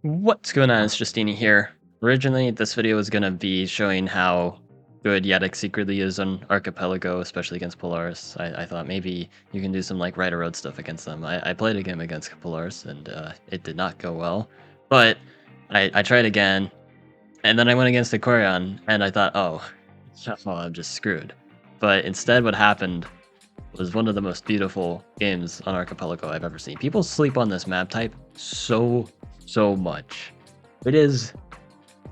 What's going on? It's Justeeni here. Originally, this video was going to be showing how good Yadek secretly is on Archipelago, especially against Polaris. I thought maybe you can do some like Rider Road stuff against them. I played a game against Polaris and it did not go well. But I tried again, and then I went against AQUARION, and I thought, oh, well, I'm just screwed. But instead what happened was one of the most beautiful games on Archipelago I've ever seen. People sleep on this map type so much. It is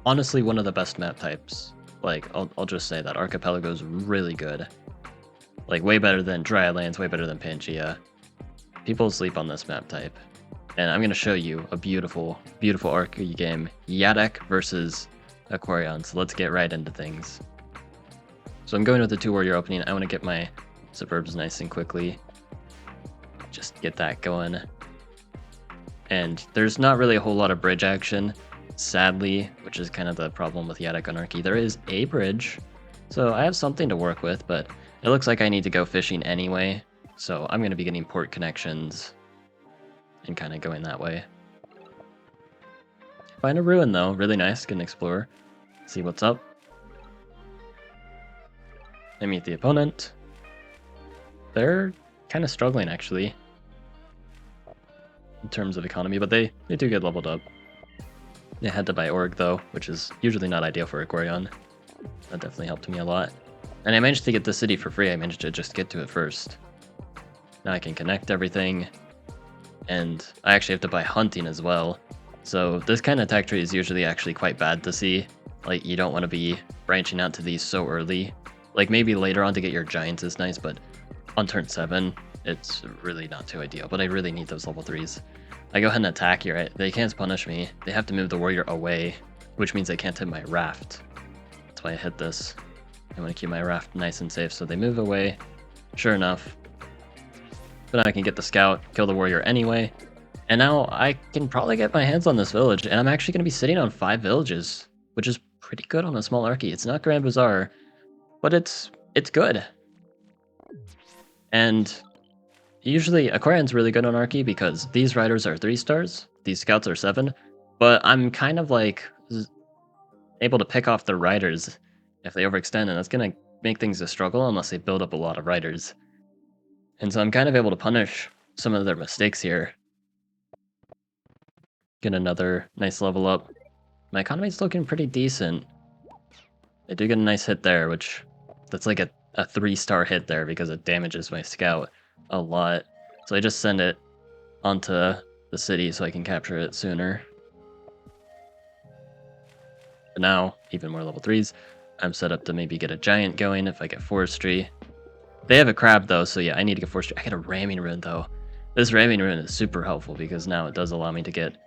honestly one of the best map types. Like, I'll just say that Archipelago is really good. Like, way better than Drylands, way better than Pangea. People sleep on this map type. And I'm going to show you a beautiful Archi game. Yadek versus AQUARION. So let's get right into things. So I'm going with the 2-warrior opening. I want to get my suburbs nice and quickly. Just get that going. And there's not really a whole lot of bridge action, sadly, which is kind of the problem with Yadek on Archi. There is a bridge, so I have something to work with, but it looks like I need to go fishing anyway, so I'm going to be getting port connections and kind of going that way. Find a ruin, though. Really nice. Get an explorer. See what's up. I meet the opponent. They're kind of struggling, actually, in terms of economy, but they do get leveled up. They had to buy Org, though, which is usually not ideal for AQUARION. That definitely helped me a lot. And I managed to get the city for free. I managed to just get to it first. Now I can connect everything, and I actually have to buy hunting as well. So this kind of tech tree is usually actually quite bad to see. Like, you don't want to be branching out to these so early. Like, maybe later on to get your giants is nice, but on turn 7, it's really not too ideal. But I really need those level 3s. I go ahead and attack here. Right? They can't punish me. They have to move the warrior away, which means they can't hit my raft. That's why I hit this. I want to keep my raft nice and safe, so they move away. Sure enough. But now I can get the scout, kill the warrior anyway. And now I can probably get my hands on this village, and I'm actually going to be sitting on 5 villages, which is pretty good on a small Archi. It's not Grand Bazaar, but it's good. And usually AQUARION's really good on Archi because these riders are 3 stars, these scouts are 7, but I'm kind of like able to pick off the riders if they overextend, and that's going to make things a struggle unless they build up a lot of riders. And so I'm kind of able to punish some of their mistakes here. Get another nice level up. My economy's looking pretty decent. They do get a nice hit there, which that's like a 3-star hit there because it damages my scout a lot. So I just send it onto the city so I can capture it sooner. But now, even more level 3s. I'm set up to maybe get a giant going if I get forestry. They have a crab though, so yeah, I need to get forestry. I get a ramming rune though. This ramming rune is super helpful because now it does allow me to get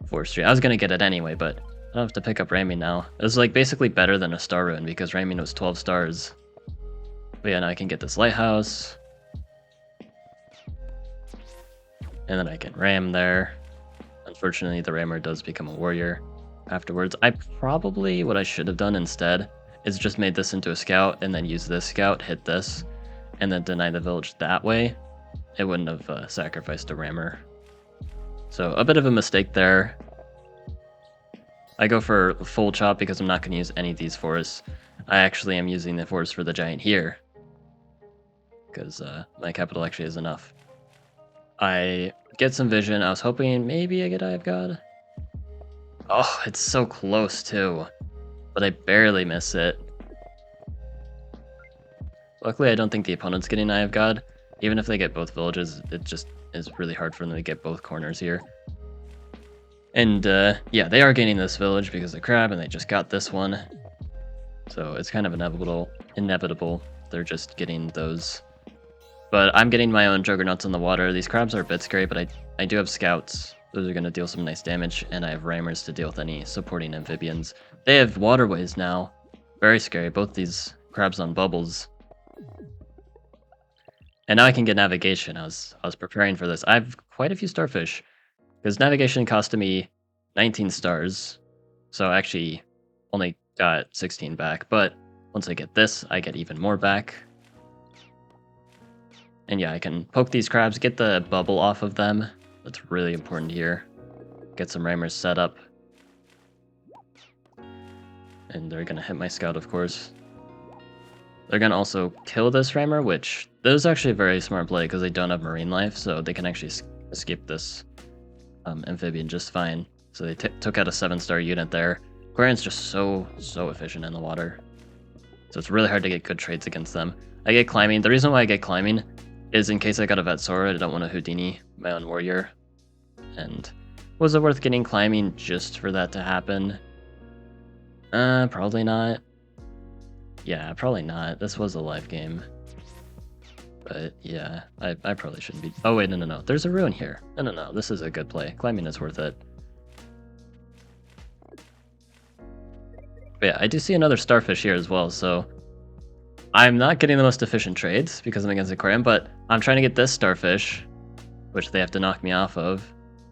forestry. I was going to get it anyway, but I don't have to pick up ramming now. It was like basically better than a star rune because ramming was 12 stars. But yeah, now I can get this lighthouse. And then I can ram there. Unfortunately, the rammer does become a warrior afterwards. What I should have done instead is just made this into a scout and then use this scout, hit this, and then deny the village that way. It wouldn't have sacrificed a rammer. So a bit of a mistake there. I go for full chop because I'm not going to use any of these forests. I actually am using the forest for the giant here, because my capital actually is enough. I get some vision. I was hoping maybe I get Eye of God. Oh, it's so close too, but I barely miss it. Luckily, I don't think the opponent's getting Eye of God. Even if they get both villages, it just is really hard for them to get both corners here. And yeah, they are gaining this village because of crab, and they just got this one. So it's kind of inevitable. They're just getting those. But I'm getting my own juggernauts in the water. These crabs are a bit scary, but I do have scouts. Those are going to deal some nice damage, and I have rammers to deal with any supporting amphibians. They have waterways now. Very scary. Both these crabs on bubbles. And now I can get navigation. I was preparing for this. I have quite a few starfish, because navigation costed me 19 stars. So I actually only got 16 back, but once I get this, I get even more back. And yeah, I can poke these crabs, get the bubble off of them. That's really important here. get some rammers set up. And they're gonna hit my scout, of course. They're gonna also kill this rammer, which is actually a very smart play because they don't have marine life, so they can actually escape this amphibian just fine. So they took out a 7-star unit there. Aquarion's just so efficient in the water. So it's really hard to get good trades against them. I get climbing. The reason why I get climbing is in case I got a vet sword, I don't want to Justeeni my own warrior. And was it worth getting climbing just for that to happen? Probably not. Yeah, probably not. This was a live game. But yeah, I probably shouldn't be. Oh wait, no. There's a ruin here. No. This is a good play. Climbing is worth it. But yeah, I do see another starfish here as well, so I'm not getting the most efficient trades because I'm against Aquarium, but I'm trying to get this starfish, which they have to knock me off of,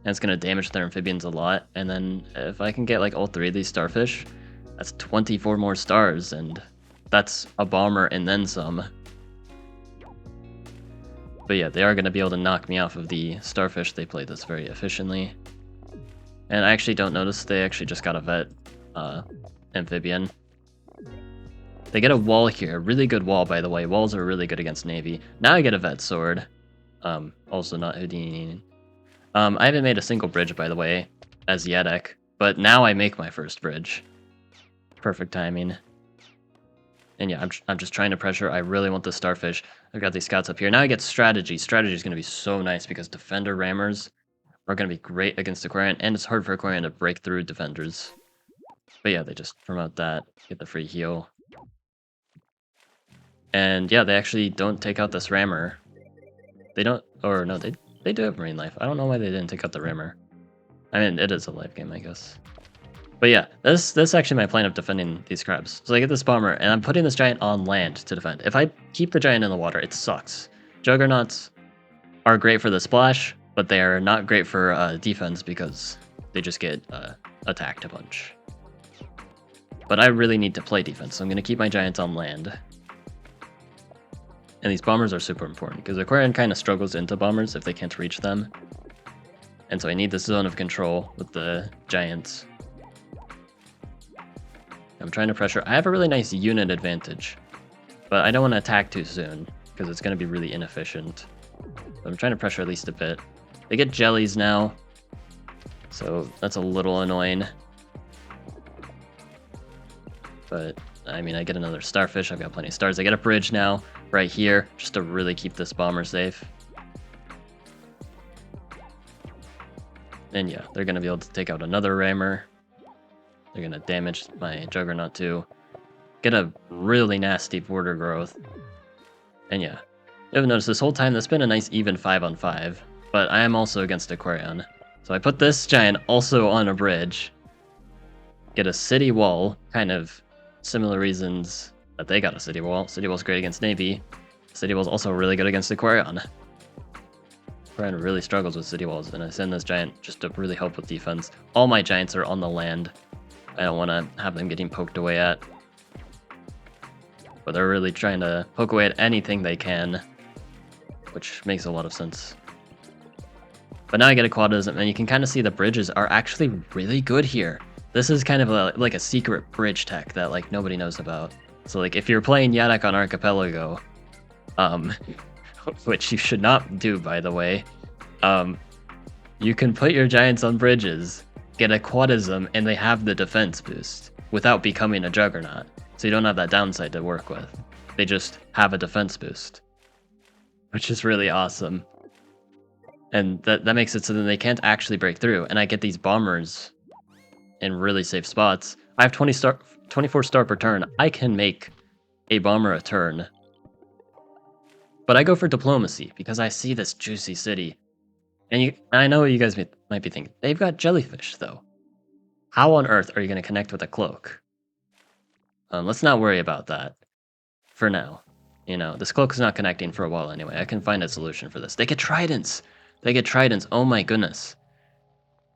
and it's going to damage their amphibians a lot. And then if I can get like all 3 of these starfish, that's 24 more stars, and that's a bomber and then some. But yeah, they are going to be able to knock me off of the starfish. They played this very efficiently. And I actually don't notice they actually just got a vet amphibian. They get a wall here. Really good wall, by the way. Walls are really good against Navy. Now I get a vet sword. Also not Justeeni. I haven't made a single bridge, by the way, as Yedek. But now I make my first bridge. Perfect timing. And yeah, I'm just trying to pressure. I really want the starfish. I've got these scouts up here. Now I get strategy. Strategy is going to be so nice because defender rammers are going to be great against Aquarion, and it's hard for Aquarion to break through defenders. But yeah, they just promote that, get the free heal. And yeah, they actually don't take out this rammer. They don't, or no, they do have marine life. I don't know why they didn't take out the rammer. I mean, it is a live game, I guess. But yeah, this is actually my plan of defending these crabs. So I get this bomber, and I'm putting this giant on land to defend. If I keep the giant in the water, it sucks. Juggernauts are great for the splash, but they are not great for defense because they just get attacked a bunch. But I really need to play defense, so I'm going to keep my giants on land. And these bombers are super important, because Aquarion kind of struggles into bombers if they can't reach them. And so I need this zone of control with the giants. I'm trying to pressure. I have a really nice unit advantage, but I don't want to attack too soon, because it's going to be really inefficient. But I'm trying to pressure at least a bit. They get jellies now, so that's a little annoying. But, I mean, I get another starfish. I've got plenty of stars. I get a bridge now, right here, just to really keep this bomber safe. And yeah, they're going to be able to take out another rammer. They're going to damage my Juggernaut too. Get a really nasty border growth. And yeah, you have noticed this whole time, that's been a nice even 5-on-5. But I am also against Aquarion. So I put this giant also on a bridge. Get a city wall, kind of similar reasons that they got a city wall. City wall's great against Navy. City wall's also really good against Aquarion. Aquarion really struggles with city walls, and I send this giant just to really help with defense. All my giants are on the land. I don't want to have them getting poked away at. But they're really trying to poke away at anything they can, which makes a lot of sense. But now I get a quadism, and you can kind of see the bridges are actually really good here. This is kind of like a secret bridge tech that like nobody knows about. So like if you're playing Yedek on Archipelago, which you should not do, by the way, you can put your giants on bridges, get a quadism, and they have the defense boost without becoming a Juggernaut. So you don't have that downside to work with. They just have a defense boost, which is really awesome. And that makes it so that they can't actually break through. And I get these bombers in really safe spots. I have 24 star per turn. I can make a bomber a turn. But I go for diplomacy because I see this juicy city. And I know what you guys might be thinking. They've got jellyfish, though. How on earth are you going to connect with a cloak? Let's not worry about that for now. You know, this cloak is not connecting for a while anyway. I can find a solution for this. They get tridents. They get tridents. Oh my goodness.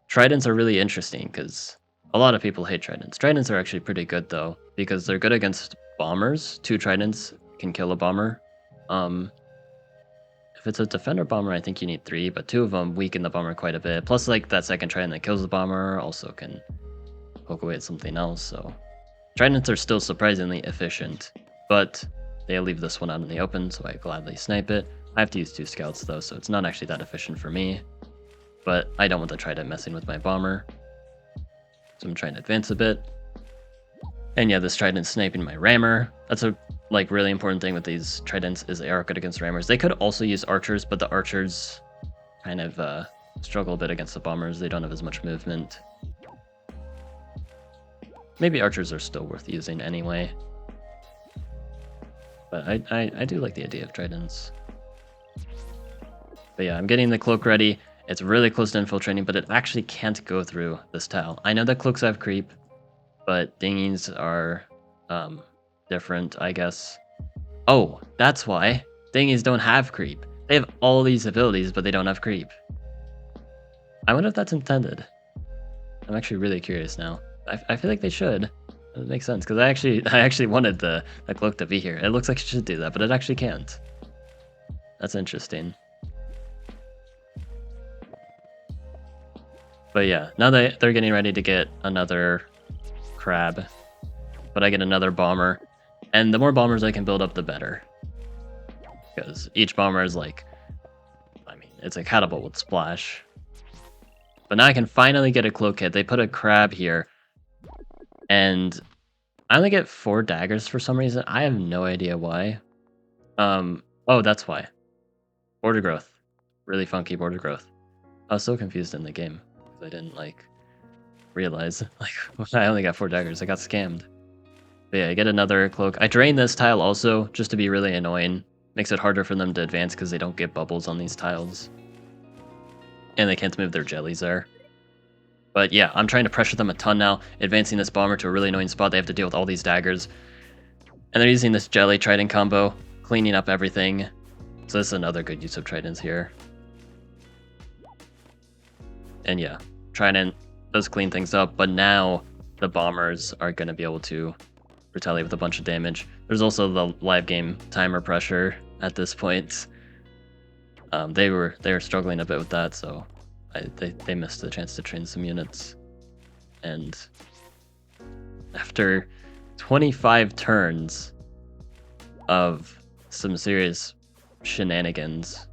Tridents are really interesting because a lot of people hate tridents. Tridents are actually pretty good, though, because they're good against bombers. 2 tridents can kill a bomber. If If it's a defender bomber, I think you need 3, but 2 of them weaken the bomber quite a bit. Plus, like, that second trident that kills the bomber also can poke away at something else, so... Tridents are still surprisingly efficient, but they leave this one out in the open, so I gladly snipe it. I have to use 2 scouts, though, so it's not actually that efficient for me. But I don't want the trident messing with my bomber, so I'm trying to advance a bit. And yeah, this trident sniping my rammer. That's a really important thing with these tridents is they are good against rammers. They could also use archers, but the archers kind of struggle a bit against the bombers. They don't have as much movement. Maybe archers are still worth using anyway. But I do like the idea of tridents. But yeah, I'm getting the cloak ready. It's really close to infiltrating, but it actually can't go through this tile. I know that cloaks have creep, but dinghies are different, I guess. Oh, that's why. Dinghies don't have creep. They have all these abilities, but they don't have creep. I wonder if that's intended. I'm actually really curious now. I feel like they should. It makes sense, because I actually wanted the cloak to be here. It looks like it should do that, but it actually can't. That's interesting. But yeah, now they're getting ready to get another crab. But I get another bomber. And the more bombers I can build up, the better. Because each bomber is like... I mean, it's a catapult with splash. But now I can finally get a cloak hit. They put a crab here. And I only get 4 daggers for some reason. I have no idea why. Oh, that's why. Border growth. Really funky border growth. I was so confused in the game. I didn't, realize. I only got 4 daggers. I got scammed. But yeah, I get another cloak. I drain this tile also, just to be really annoying. Makes it harder for them to advance because they don't get bubbles on these tiles. And they can't move their jellies there. But yeah, I'm trying to pressure them a ton now, advancing this bomber to a really annoying spot. They have to deal with all these daggers. And they're using this jelly trident combo, cleaning up everything. So this is another good use of tridents here. And yeah, trident does clean things up, but now the bombers are going to be able to retaliate with a bunch of damage. There's also the live game timer pressure at this point. They were struggling a bit with that, so they missed the chance to train some units. And after 25 turns of some serious shenanigans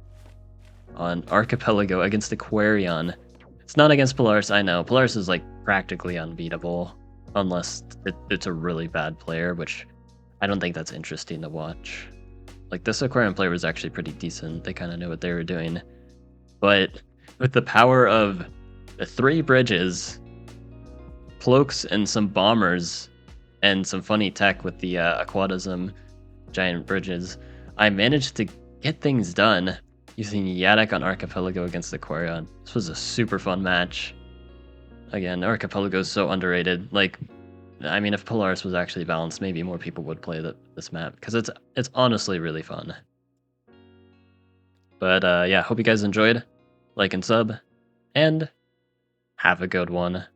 on Archipelago against AQUARION, it's not against Polaris, I know. Polaris is practically unbeatable, unless it's a really bad player, which I don't think that's interesting to watch. This AQUARION player was actually pretty decent. They kind of knew what they were doing. But with the power of the 3 bridges, cloaks, and some bombers, and some funny tech with the aquatism giant bridges, I managed to get things done using Yadok on Archipelago against AQUARION. This was a super fun match. Again, Archipelago is so underrated. I mean, if Polaris was actually balanced, maybe more people would play this map, because it's honestly really fun. But yeah, hope you guys enjoyed. Like and sub, and have a good one.